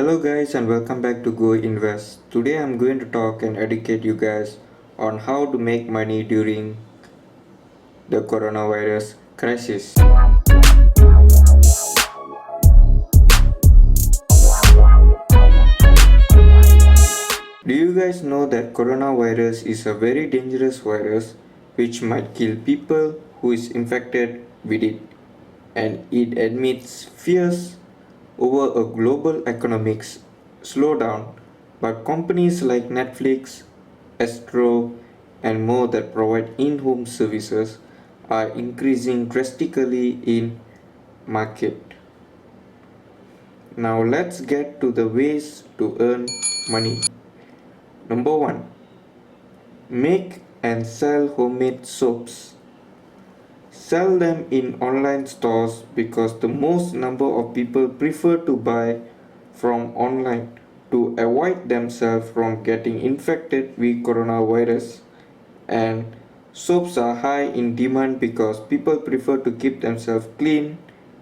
Hello guys and welcome back to Go Invest. Today I'm going to talk and educate you guys on how to make money during the coronavirus crisis. Do you guys know that coronavirus is a very dangerous virus which might kill people who is infected with it, and it admits fears over a global economics slowdown, but companies like Netflix, Astro, and more that provide in-home services are increasing drastically in market. Now let's get to the ways to earn money. Number 1. Make and sell homemade soaps. Sell them in online stores because the most number of people prefer to buy from online to avoid themselves from getting infected with coronavirus, and soaps are high in demand because people prefer to keep themselves clean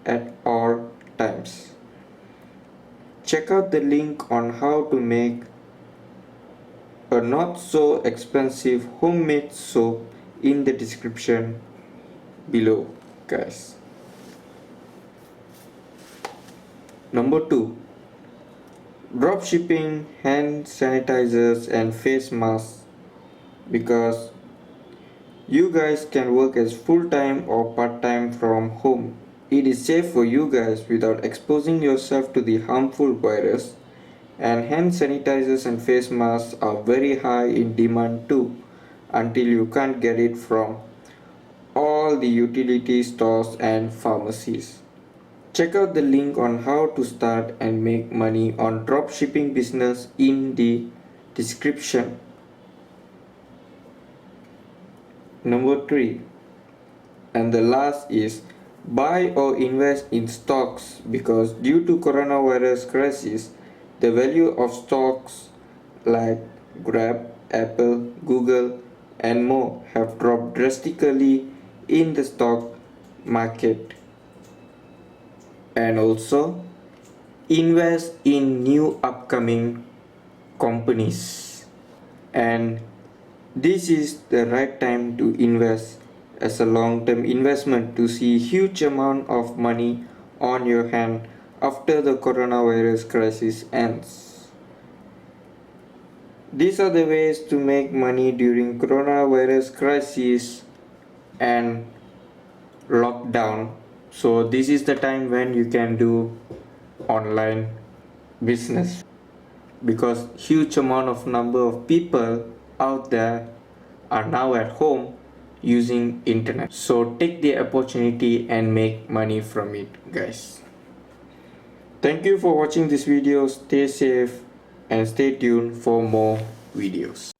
at all times. Check out the link on how to make a not so expensive homemade soap in the description below, guys. Number 2. Dropshipping hand sanitizers and face masks, because you guys can work as full-time or part-time from home. It is safe for you guys without exposing yourself to the harmful virus, and hand sanitizers and face masks are very high in demand too until you can't get it from all the utility stores and pharmacies. Check out the link on how to start and make money on dropshipping business in the description. Number 3, and the last, is buy or invest in stocks, because due to coronavirus crisis, the value of stocks like Grab, Apple, Google, and more have dropped drastically in the stock market. And also invest in new upcoming companies, and this is the right time to invest as a long-term investment to see huge amount of money on your hand after the coronavirus crisis ends. These are the ways to make money during coronavirus crisis and lockdown. So this is the time when you can do online business, because huge amount of number of people out there are now at home using internet. So take the opportunity and make money from it, guys. Thank you for watching this video. Stay safe and stay tuned for more videos.